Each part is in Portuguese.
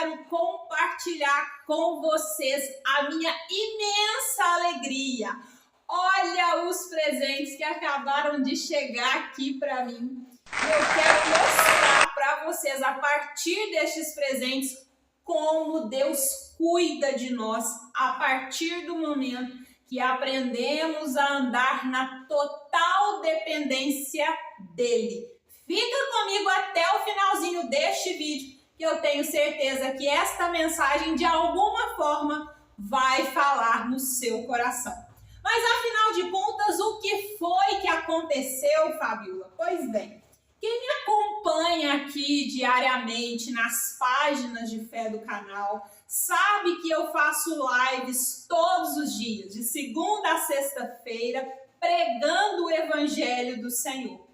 quero compartilhar com vocês a minha imensa alegria. Olha os presentes que acabaram de chegar aqui para mim. Eu quero mostrar para vocês, a partir destes presentes, como Deus cuida de nós a partir do momento que aprendemos a andar na total dependência dele. Fica comigo até o finalzinho deste vídeo, que eu tenho certeza que esta mensagem de alguma forma vai falar no seu coração. Mas afinal de contas, o que foi que aconteceu, Fabiola? Pois bem, quem me acompanha aqui diariamente nas páginas de fé do canal sabe que eu faço lives todos os dias, de segunda a sexta-feira, pregando o Evangelho do Senhor.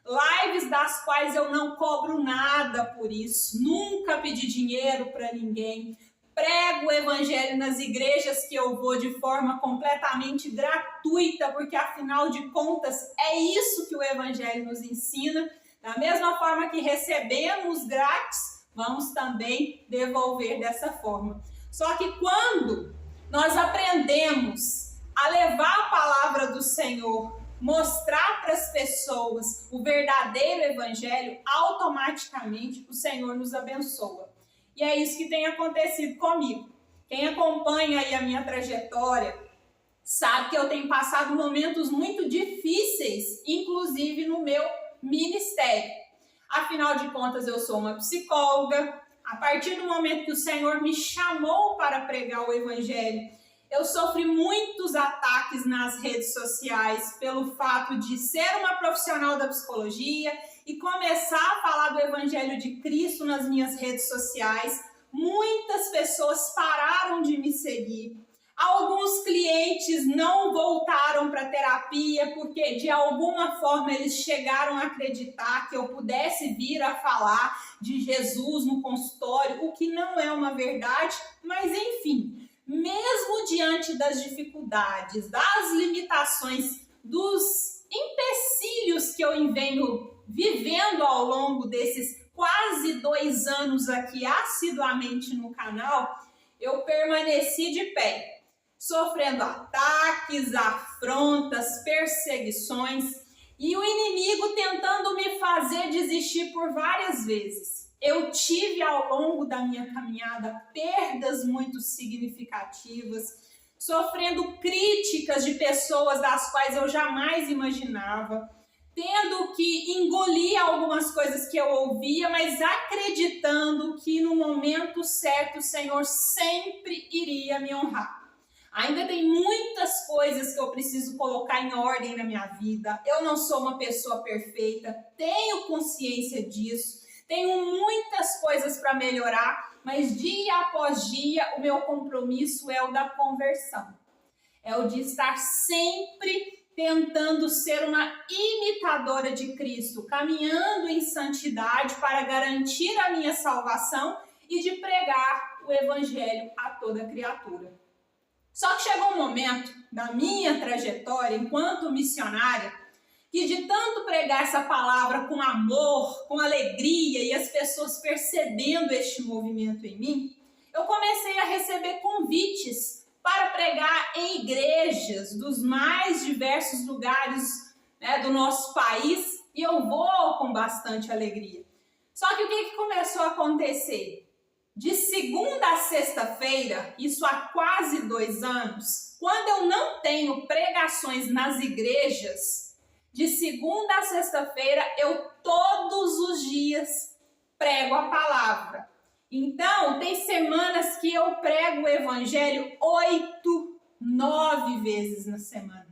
Lives das quais eu não cobro nada por isso, nunca pedi dinheiro para ninguém. Prego o Evangelho nas igrejas que eu vou de forma completamente gratuita, porque afinal de contas é isso que o Evangelho nos ensina. Da mesma forma que recebemos grátis, vamos também devolver dessa forma. Só que quando nós aprendemos a levar a palavra do Senhor, mostrar para as pessoas o verdadeiro Evangelho, automaticamente o Senhor nos abençoa. E é isso que tem acontecido comigo. Quem acompanha aí a minha trajetória sabe que eu tenho passado momentos muito difíceis, inclusive no meu ministério. Afinal de contas, eu sou uma psicóloga. A partir do momento que o Senhor me chamou para pregar o Evangelho, eu sofri muitos ataques nas redes sociais pelo fato de ser uma profissional da psicologia e começar a falar do Evangelho de Cristo nas minhas redes sociais. Muitas pessoas pararam de me seguir. Alguns clientes não voltaram para terapia porque de alguma forma eles chegaram a acreditar que eu pudesse vir a falar de Jesus no consultório, o que não é uma verdade, mas enfim. Mesmo diante das dificuldades, das limitações, dos empecilhos que eu venho vivendo ao longo desses quase 2 anos aqui assiduamente no canal, eu permaneci de pé, sofrendo ataques, afrontas, perseguições e o inimigo tentando me fazer desistir por várias vezes. Eu tive ao longo da minha caminhada perdas muito significativas, sofrendo críticas de pessoas das quais eu jamais imaginava, tendo que engolir algumas coisas que eu ouvia, mas acreditando que no momento certo o Senhor sempre iria me honrar. Ainda tem muitas coisas que eu preciso colocar em ordem na minha vida. Eu não sou uma pessoa perfeita, tenho consciência disso. Tenho muitas coisas para melhorar, mas dia após dia o meu compromisso é o da conversão. É o de estar sempre tentando ser uma imitadora de Cristo, caminhando em santidade para garantir a minha salvação e de pregar o Evangelho a toda criatura. Só que chegou um momento da minha trajetória enquanto missionária que de tanto pregar essa palavra com amor, com alegria e as pessoas percebendo este movimento em mim, eu comecei a receber convites para pregar em igrejas dos mais diversos lugares, do nosso país, e eu vou com bastante alegria. Só que o que começou a acontecer? De segunda a sexta-feira, isso há quase 2 anos, quando eu não tenho pregações nas igrejas, de segunda a sexta-feira, eu todos os dias prego a palavra. Então, tem semanas que eu prego o Evangelho 8, 9 vezes na semana.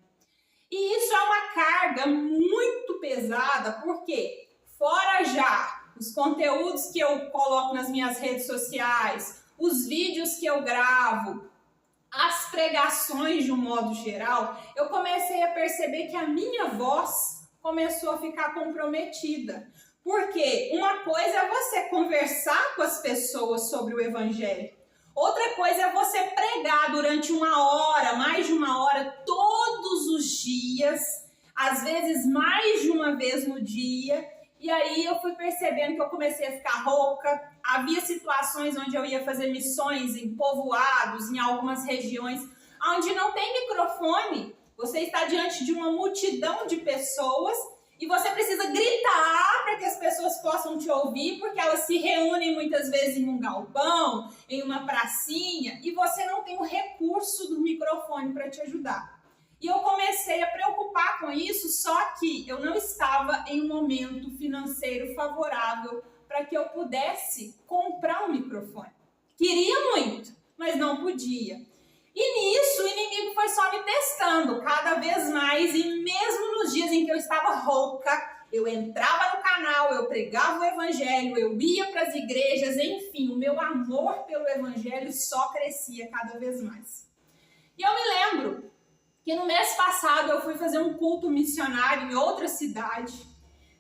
E isso é uma carga muito pesada, porque fora já os conteúdos que eu coloco nas minhas redes sociais, os vídeos que eu gravo, as pregações de um modo geral, eu comecei a perceber que a minha voz começou a ficar comprometida. Porque uma coisa é você conversar com as pessoas sobre o Evangelho. Outra coisa é você pregar durante 1 hora, mais de 1 hora, todos os dias, às vezes mais de uma vez no dia, E aí eu fui percebendo que eu comecei a ficar rouca. Havia situações onde eu ia fazer missões em povoados, em algumas regiões, onde não tem microfone. Você está diante de uma multidão de pessoas e você precisa gritar para que as pessoas possam te ouvir, porque elas se reúnem muitas vezes em um galpão, em uma pracinha, e você não tem o recurso do microfone para te ajudar. E eu comecei a preocupar com isso, só que eu não estava em um momento financeiro favorável para que eu pudesse comprar um microfone. Queria muito, mas não podia. E nisso o inimigo foi só me testando cada vez mais, e mesmo nos dias em que eu estava rouca, eu entrava no canal, eu pregava o evangelho, eu ia para as igrejas, enfim, o meu amor pelo evangelho só crescia cada vez mais. E eu me lembro que no mês passado eu fui fazer um culto missionário em outra cidade.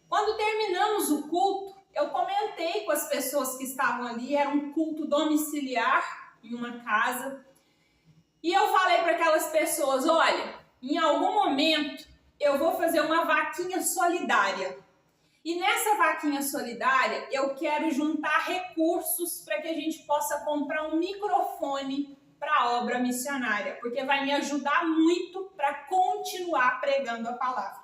Quando terminamos o culto, eu comentei com as pessoas que estavam ali, era um culto domiciliar em uma casa, e eu falei para aquelas pessoas, olha, em algum momento eu vou fazer uma vaquinha solidária. E nessa vaquinha solidária eu quero juntar recursos para que a gente possa comprar um microfone para a obra missionária, porque vai me ajudar muito para continuar pregando a palavra.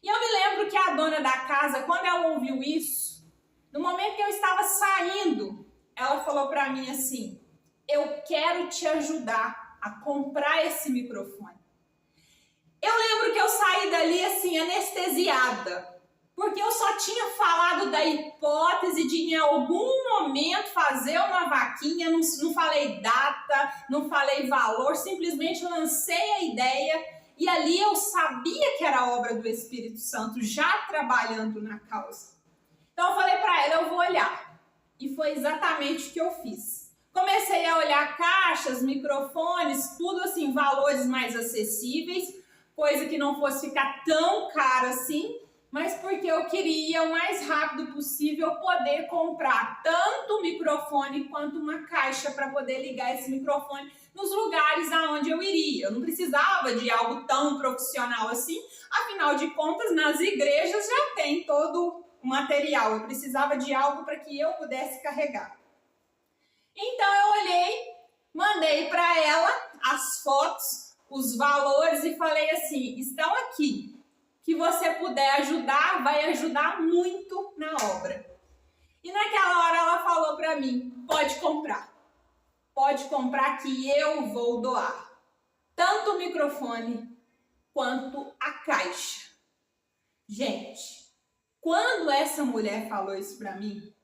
E eu me lembro que a dona da casa, quando ela ouviu isso, no momento que eu estava saindo, ela falou para mim assim, eu quero te ajudar a comprar esse microfone. Eu lembro que eu saí dali assim, anestesiada, porque eu só tinha falado da hipótese de em algum momento fazer uma vaquinha, não falei data, não falei valor, simplesmente lancei a ideia e ali eu sabia que era obra do Espírito Santo já trabalhando na causa. Então eu falei para ela, eu vou olhar. E foi exatamente o que eu fiz. Comecei a olhar caixas, microfones, tudo assim, valores mais acessíveis, coisa que não fosse ficar tão cara assim, mas porque eu queria o mais rápido possível poder comprar tanto o microfone quanto uma caixa para poder ligar esse microfone nos lugares aonde eu iria. Eu não precisava de algo tão profissional assim, afinal de contas, nas igrejas já tem todo o material. Eu precisava de algo para que eu pudesse carregar. Então eu olhei, mandei para ela as fotos, os valores e falei assim, estão aqui, que você puder ajudar, vai ajudar muito na obra. E naquela hora ela falou para mim, pode comprar que eu vou doar, tanto o microfone quanto a caixa. Gente, quando essa mulher falou isso para mim,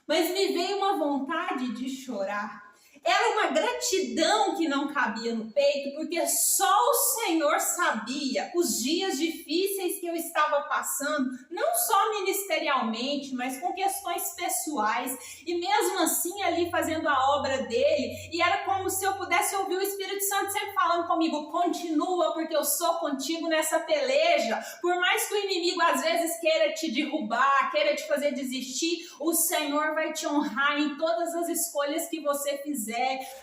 mas me veio uma vontade de chorar. Era uma gratidão que não cabia no peito, porque só o Senhor sabia os dias difíceis que eu estava passando, não só ministerialmente, mas com questões pessoais, e mesmo assim ali fazendo a obra dele, e era como se eu pudesse ouvir o Espírito Santo sempre falando comigo, continua, porque eu sou contigo nessa peleja, por mais que o inimigo às vezes queira te derrubar, queira te fazer desistir, o Senhor vai te honrar em todas as escolhas que você fizer.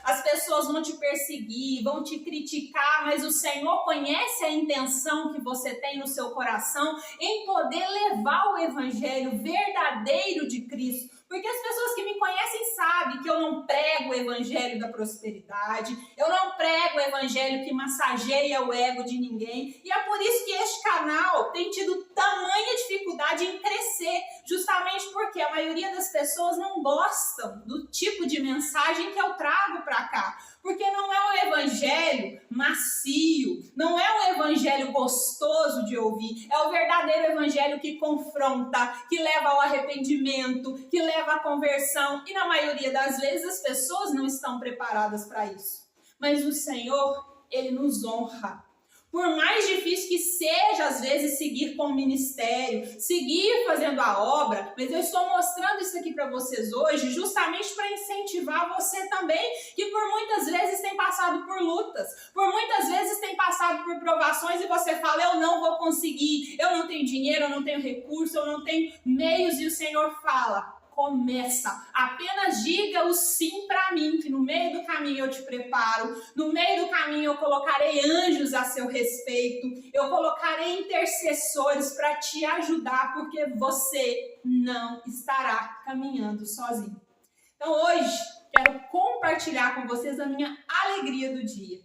As pessoas vão te perseguir, vão te criticar, mas o Senhor conhece a intenção que você tem no seu coração em poder levar o evangelho verdadeiro de Cristo. Porque as pessoas que me conhecem sabem que eu não prego o evangelho da prosperidade, eu não prego o evangelho que massageia o ego de ninguém. E é por isso que este canal tem tido tamanha dificuldade em crescer, justamente porque a maioria das pessoas não gostam do tipo de mensagem que eu trago para cá. Porque não é um evangelho macio, não é um evangelho gostoso de ouvir, é o verdadeiro evangelho que confronta, que leva ao arrependimento, que leva à conversão, e na maioria das vezes as pessoas não estão preparadas para isso. Mas o Senhor, Ele nos honra. Por mais difícil que seja, às vezes, seguir com o ministério, seguir fazendo a obra, mas eu estou mostrando isso aqui para vocês hoje justamente para incentivar você também, que por muitas vezes tem passado por lutas, por muitas vezes tem passado por provações e você fala, eu não vou conseguir, eu não tenho dinheiro, eu não tenho recurso, eu não tenho meios, e o Senhor fala, começa. Apenas diga o sim para mim, que no meio do caminho eu te preparo, no meio do caminho eu colocarei anjos a seu respeito, eu colocarei intercessores para te ajudar, porque você não estará caminhando sozinho. Então hoje quero compartilhar com vocês a minha alegria do dia.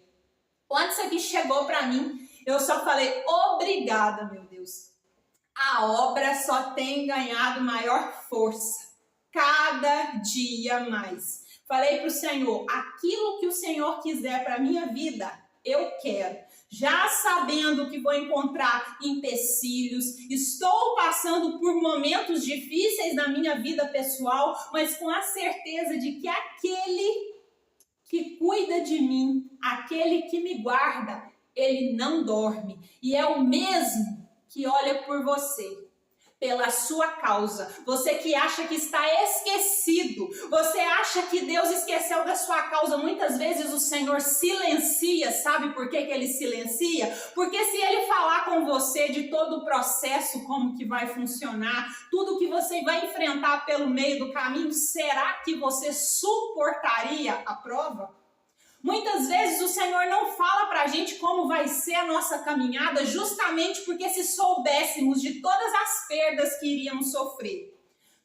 Quando isso aqui chegou para mim, eu só falei, obrigada, meu Deus. A obra só tem ganhado maior força, cada dia mais. Falei para o Senhor, aquilo que o Senhor quiser para a minha vida, eu quero. Já sabendo que vou encontrar empecilhos, estou passando por momentos difíceis na minha vida pessoal, mas com a certeza de que aquele que cuida de mim, aquele que me guarda, ele não dorme. E é o mesmo que olha por você, pela sua causa. Você que acha que está esquecido, você acha que Deus esqueceu da sua causa. Muitas vezes o Senhor silencia. Sabe por que ele silencia? Porque se ele falar com você de todo o processo, como que vai funcionar, tudo que você vai enfrentar pelo meio do caminho, será que você suportaria a prova? Muitas vezes o Senhor não fala para a gente como vai ser a nossa caminhada, justamente porque se soubéssemos de todas as perdas que iríamos sofrer,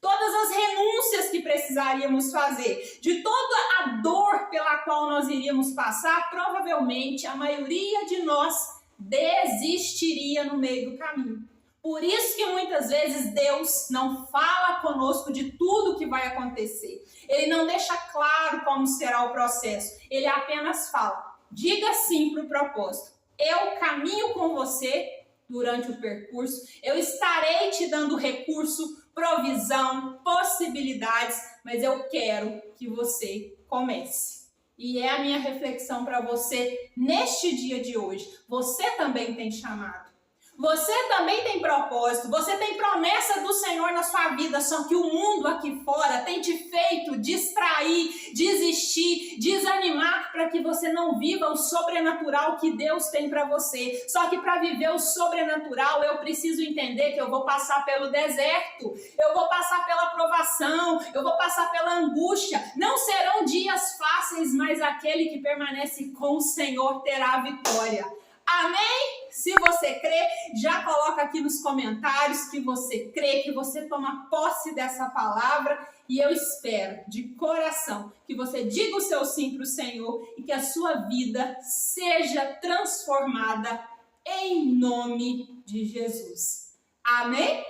todas as renúncias que precisaríamos fazer, de toda a dor pela qual nós iríamos passar, provavelmente a maioria de nós desistiria no meio do caminho. Por isso que muitas vezes Deus não fala conosco de tudo que vai acontecer. Ele não deixa claro como será o processo. Ele apenas fala, diga sim para o propósito. Eu caminho com você durante o percurso. Eu estarei te dando recurso, provisão, possibilidades, mas eu quero que você comece. E é a minha reflexão para você neste dia de hoje. Você também tem chamado. Você também tem propósito, você tem promessa do Senhor na sua vida, só que o mundo aqui fora tem te feito distrair, desistir, desanimar para que você não viva o sobrenatural que Deus tem para você. Só que para viver o sobrenatural eu preciso entender que eu vou passar pelo deserto, eu vou passar pela provação, eu vou passar pela angústia. Não serão dias fáceis, mas aquele que permanece com o Senhor terá a vitória. Amém? Se você crê, já coloca aqui nos comentários que você crê, que você toma posse dessa palavra. E eu espero de coração que você diga o seu sim para o Senhor e que a sua vida seja transformada em nome de Jesus. Amém?